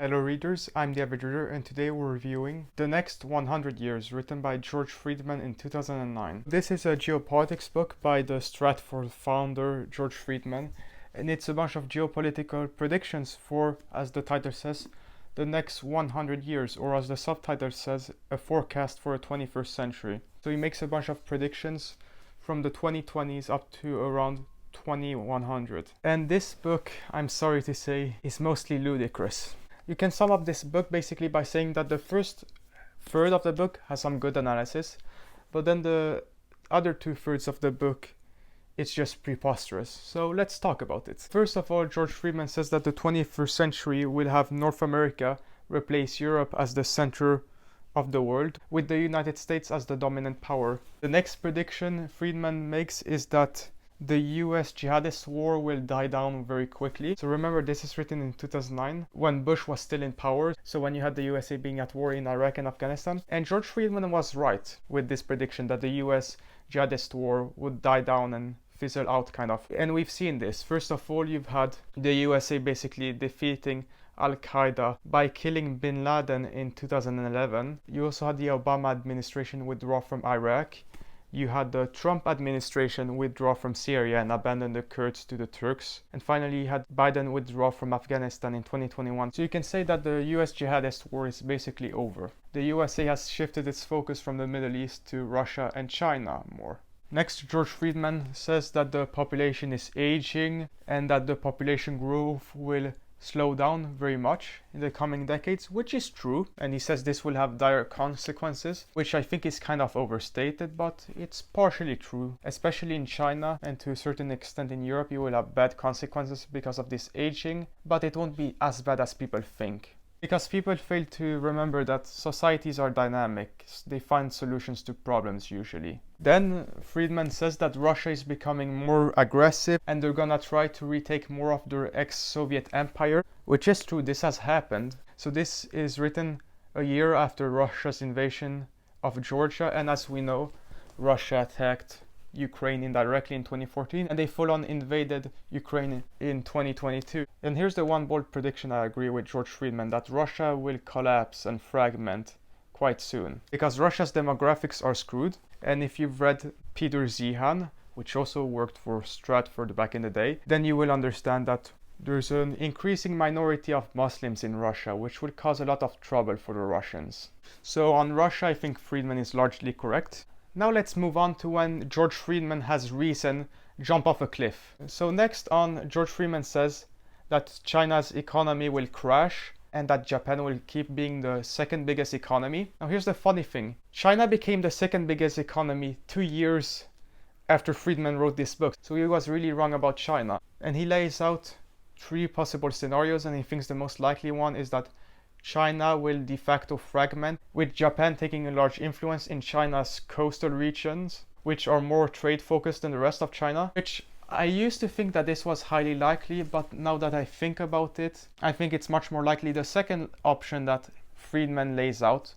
Hello readers, I'm the Average Reader and today we're reviewing The Next 100 Years, written by George Friedman in 2009. This is a geopolitics book by the Stratford founder George Friedman, and it's a bunch of geopolitical predictions for, as the title says, the next 100 years, or as the subtitle says, a forecast for the 21st century. So he makes a bunch of predictions from the 2020s up to around 2100. And this book, I'm sorry to say, is mostly ludicrous. You can sum up this book basically by saying that the first third of the book has some good analysis, but then the other 2/3 of the book, it's just preposterous. So let's talk about it. First of all, George Friedman says that the 21st century will have North America replace Europe as the center of the world, with the United States as the dominant power. The next prediction Friedman makes is that the US jihadist war will die down very quickly. So remember, this is written in 2009 when Bush was still in power, so when you had the USA being at war in Iraq and Afghanistan. And George Friedman was right with this prediction that the US jihadist war would die down and fizzle out kind of. And we've seen this. First of all, you've had the USA basically defeating Al-Qaeda by killing bin Laden in 2011. You also had the Obama administration withdraw from Iraq. You had the Trump administration withdraw from Syria and abandon the Kurds to the Turks. And finally, you had Biden withdraw from Afghanistan in 2021. So you can say that the US jihadist war is basically over. The USA has shifted its focus from the Middle East to Russia and China more. Next, George Friedman says that the population is aging and that the population growth will slow down very much in the coming decades, which is true, and he says this will have dire consequences, which I think is kind of overstated, but it's partially true. Especially in China and to a certain extent in Europe, you will have bad consequences because of this aging, but it won't be as bad as people think. Because people fail to remember that societies are dynamic, they find solutions to problems usually. Then Friedman says that Russia is becoming more aggressive and they're gonna try to retake more of their ex-Soviet empire, which is true, this has happened. So this is written a year after Russia's invasion of Georgia, and as we know, Russia attacked Ukraine indirectly in 2014 and they full-on invaded Ukraine in 2022. And here's the one bold prediction I agree with George Friedman, that Russia will collapse and fragment quite soon. Because Russia's demographics are screwed, and if you've read Peter Zihan, which also worked for Stratford back in the day, then you will understand that there's an increasing minority of Muslims in Russia, which will cause a lot of trouble for the Russians. So on Russia, I think Friedman is largely correct. Now let's move on to when George Friedman has reason jump off a cliff. So next on, George Friedman says that China's economy will crash and that Japan will keep being the second biggest economy. Now here's the funny thing. China became the second biggest economy 2 years after Friedman wrote this book. So he was really wrong about China. And he lays out 3 possible scenarios, and he thinks the most likely one is that China will de facto fragment, with Japan taking a large influence in China's coastal regions, which are more trade focused than the rest of China, which I used to think that this was highly likely, but now that I think about it, I think it's much more likely the second option that Friedman lays out,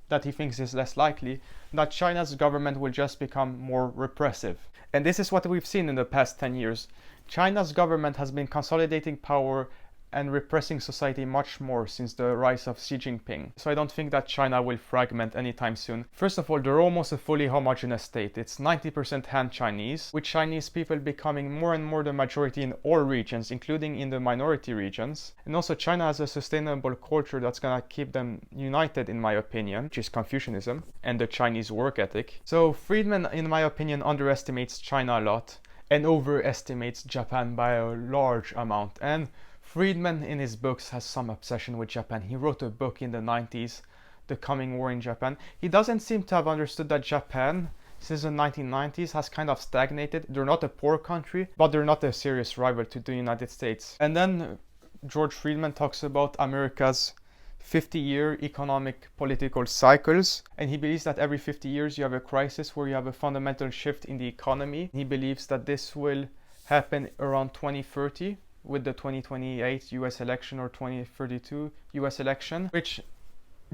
that he thinks is less likely, that China's government will just become more repressive. And this is what we've seen in the past 10 years. China's government has been consolidating power and repressing society much more since the rise of Xi Jinping. So I don't think that China will fragment anytime soon. First of all, they're almost a fully homogeneous state. It's 90% Han Chinese, with Chinese people becoming more and more the majority in all regions, including in the minority regions. And also China has a sustainable culture that's gonna keep them united, in my opinion, which is Confucianism and the Chinese work ethic. So Friedman, in my opinion, underestimates China a lot and overestimates Japan by a large amount. And Friedman in his books has some obsession with Japan. He wrote a book in the 90s, The Coming War in Japan. He doesn't seem to have understood that Japan, since the 1990s, has kind of stagnated. They're not a poor country, but they're not a serious rival to the United States. And then George Friedman talks about America's 50-year economic political cycles, and he believes that every 50 years you have a crisis where you have a fundamental shift in the economy. He believes that this will happen around 2030 with the 2028 US election or 2032 US election, which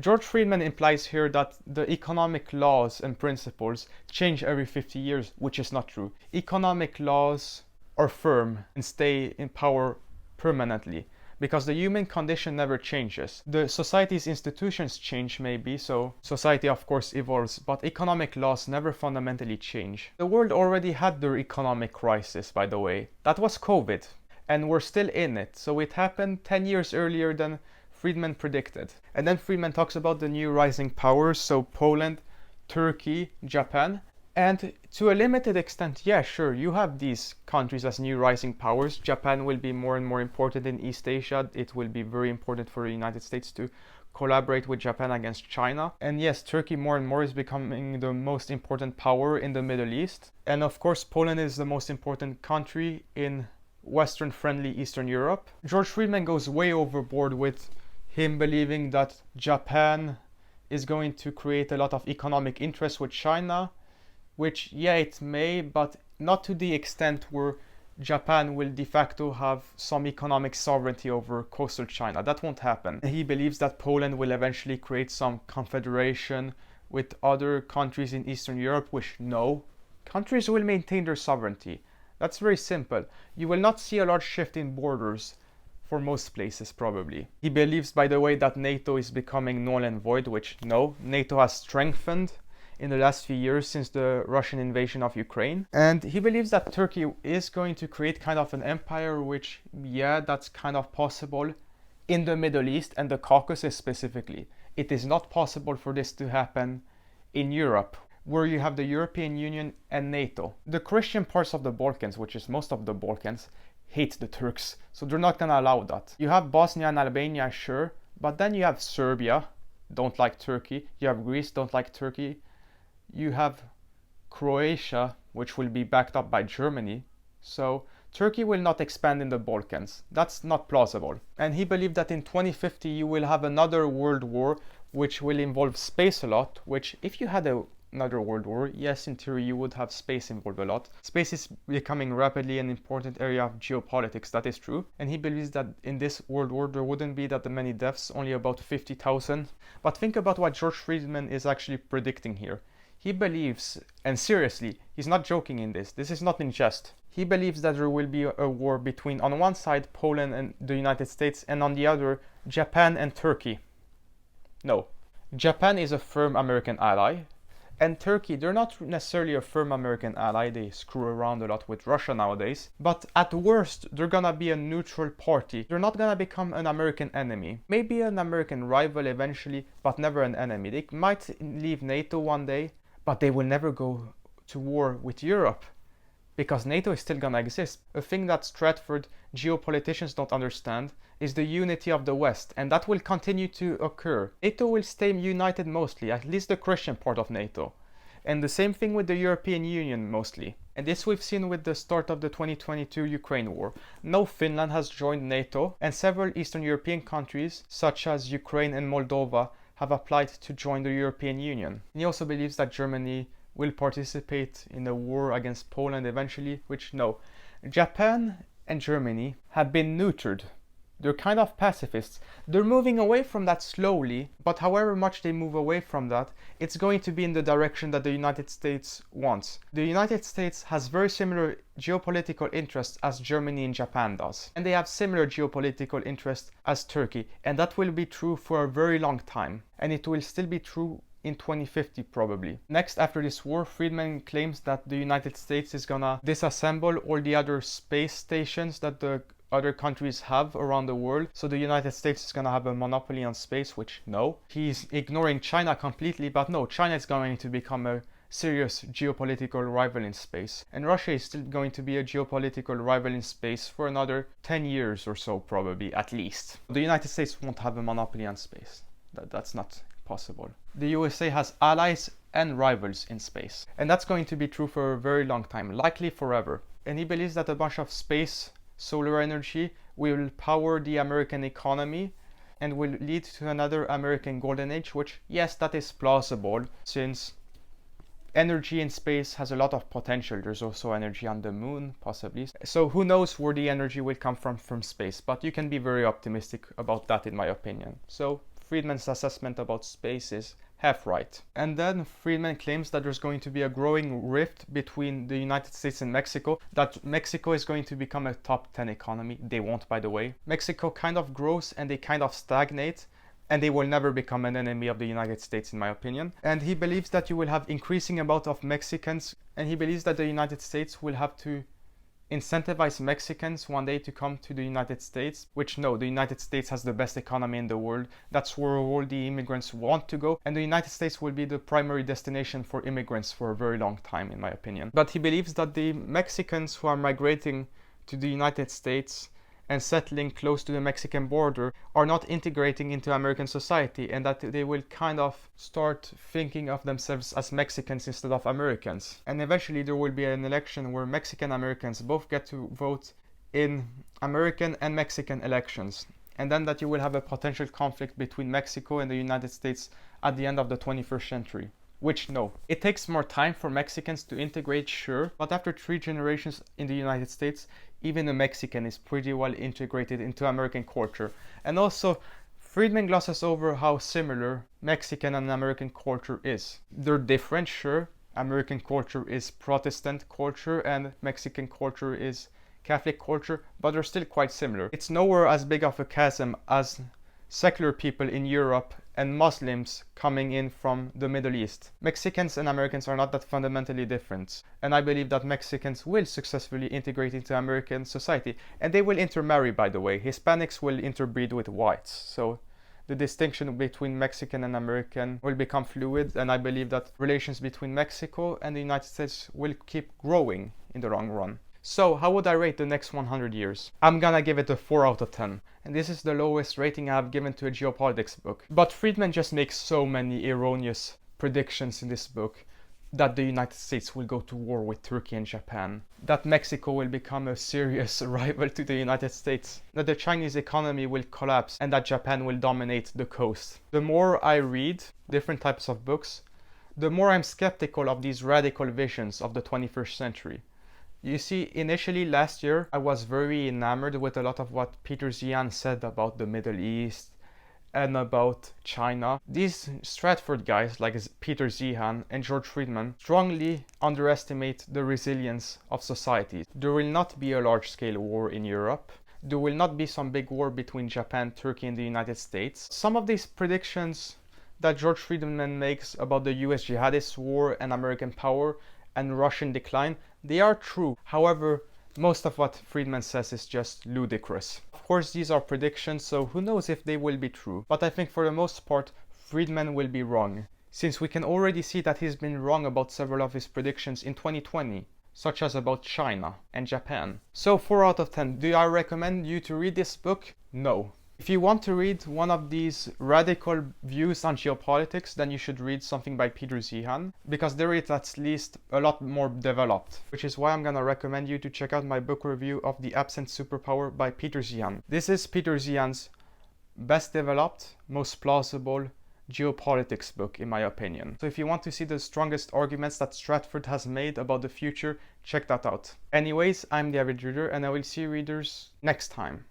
George Friedman implies here that the economic laws and principles change every 50 years, which is not true. Economic laws are firm and stay in power permanently, because the human condition never changes. The society's institutions change maybe, so society of course evolves, but economic laws never fundamentally change. The world already had their economic crisis, by the way. That was COVID, and we're still in it. So it happened 10 years earlier than Friedman predicted. And then Friedman talks about the new rising powers, so Poland, Turkey, Japan. And to a limited extent, yeah, sure, you have these countries as new rising powers. Japan will be more and more important in East Asia. It will be very important for the United States to collaborate with Japan against China. And yes, Turkey more and more is becoming the most important power in the Middle East. And of course, Poland is the most important country in Western-friendly Eastern Europe. George Friedman goes way overboard with him believing that Japan is going to create a lot of economic interest with China, which, yeah, it may, but not to the extent where Japan will de facto have some economic sovereignty over coastal China. That won't happen. He believes that Poland will eventually create some confederation with other countries in Eastern Europe, which no. Countries will maintain their sovereignty. That's very simple. You will not see a large shift in borders for most places, probably. He believes, by the way, that NATO is becoming null and void, which no. NATO has strengthened in the last few years since the Russian invasion of Ukraine. And he believes that Turkey is going to create kind of an empire, which, yeah, that's kind of possible in the Middle East and the Caucasus specifically. It is not possible for this to happen in Europe, where you have the European Union and NATO. The Christian parts of the Balkans, which is most of the Balkans, hate the Turks, so they're not gonna allow that. You have Bosnia and Albania, sure, but then you have Serbia, don't like Turkey. You have Greece, don't like Turkey. You have Croatia, which will be backed up by Germany. So Turkey will not expand in the Balkans. That's not plausible. And he believed that in 2050 you will have another world war which will involve space a lot, which if you had another world war, yes, in theory you would have space involved a lot. Space is becoming rapidly an important area of geopolitics, that is true. And he believes that in this world war there wouldn't be that many deaths, only about 50,000. But think about what George Friedman is actually predicting here. He believes, and seriously, he's not joking in this is not in jest. He believes that there will be a war between, on one side, Poland and the United States, and on the other, Japan and Turkey. No. Japan is a firm American ally, and Turkey, they're not necessarily a firm American ally, they screw around a lot with Russia nowadays, but at worst, they're gonna be a neutral party. They're not gonna become an American enemy. Maybe an American rival eventually, but never an enemy. They might leave NATO one day, but they will never go to war with Europe, because NATO is still gonna exist. A thing that Stratford geopoliticians don't understand is the unity of the West, and that will continue to occur. NATO will stay united mostly, at least the Christian part of NATO. And the same thing with the European Union mostly. And this we've seen with the start of the 2022 Ukraine war. Now Finland has joined NATO, and several Eastern European countries, such as Ukraine and Moldova, have applied to join the European Union. He also believes that Germany will participate in a war against Poland eventually, which no. Japan and Germany have been neutered. They're kind of pacifists. They're moving away from that slowly, but however much they move away from that, it's going to be in the direction that the United States wants. The United States has very similar geopolitical interests as Germany and Japan does. And they have similar geopolitical interests as Turkey. And that will be true for a very long time. And it will still be true in 2050 probably. Next, after this war, Friedman claims that the United States is gonna disassemble all the other space stations that the other countries have around the world. So the United States is gonna have a monopoly on space, which no. He's ignoring China completely, but no, China is going to become a serious geopolitical rival in space. And Russia is still going to be a geopolitical rival in space for another 10 years or so probably, at least. The United States won't have a monopoly on space. That's not possible. The USA has allies and rivals in space. And that's going to be true for a very long time, likely forever. And he believes that a bunch of space solar energy will power the American economy and will lead to another American golden age, which, yes, that is plausible, since energy in space has a lot of potential. There's also energy on the moon, possibly. So who knows where the energy will come from space, but you can be very optimistic about that in my opinion. So Friedman's assessment about space is half right. And then Friedman claims that there's going to be a growing rift between the United States and Mexico, that Mexico is going to become a top 10 economy. They won't, by the way. Mexico kind of grows and they kind of stagnate, and they will never become an enemy of the United States, in my opinion. And he believes that you will have increasing amount of Mexicans, and he believes that the United States will have to incentivize Mexicans one day to come to the United States, which no, the United States has the best economy in the world. That's where all the immigrants want to go, and the United States will be the primary destination for immigrants for a very long time, in my opinion. But he believes that the Mexicans who are migrating to the United States and settling close to the Mexican border are not integrating into American society, and that they will kind of start thinking of themselves as Mexicans instead of Americans. And eventually there will be an election where Mexican Americans both get to vote in American and Mexican elections. And then that you will have a potential conflict between Mexico and the United States at the end of the 21st century. Which, no, it takes more time for Mexicans to integrate, sure, but after 3 generations in the United States, even a Mexican is pretty well integrated into American culture. And also, Friedman glosses over how similar Mexican and American culture is. They're different, sure. American culture is Protestant culture and Mexican culture is Catholic culture, but they're still quite similar. It's nowhere as big of a chasm as secular people in Europe and Muslims coming in from the Middle East. Mexicans and Americans are not that fundamentally different, and I believe that Mexicans will successfully integrate into American society, and they will intermarry, by the way. Hispanics will interbreed with whites, so the distinction between Mexican and American will become fluid, and I believe that relations between Mexico and the United States will keep growing in the long run. So, how would I rate the next 100 years? I'm gonna give it a 4 out of 10. And this is the lowest rating I have given to a geopolitics book. But Friedman just makes so many erroneous predictions in this book. That the United States will go to war with Turkey and Japan. That Mexico will become a serious rival to the United States. That the Chinese economy will collapse and that Japan will dominate the coast. The more I read different types of books, the more I'm skeptical of these radical visions of the 21st century. You see, initially last year, I was very enamored with a lot of what Peter Zeihan said about the Middle East and about China. These Stratford guys, like Peter Zeihan and George Friedman, strongly underestimate the resilience of societies. There will not be a large-scale war in Europe. There will not be some big war between Japan, Turkey, and the United States. Some of these predictions that George Friedman makes about the US jihadist war and American power and Russian decline, they are true. However, most of what Friedman says is just ludicrous. Of course, these are predictions, so who knows if they will be true. But I think for the most part, Friedman will be wrong, since we can already see that he's been wrong about several of his predictions in 2020, such as about China and Japan. So 4 out of 10. Do I recommend you to read this book? No. If you want to read one of these radical views on geopolitics, then you should read something by Peter Zeihan, because there it's at least a lot more developed, which is why I'm gonna recommend you to check out my book review of The Absent Superpower by Peter Zeihan. This is Peter Zeihan's best developed, most plausible geopolitics book, in my opinion. So if you want to see the strongest arguments that Stratford has made about the future, check that out. Anyways, I'm the average reader, and I will see you readers next time.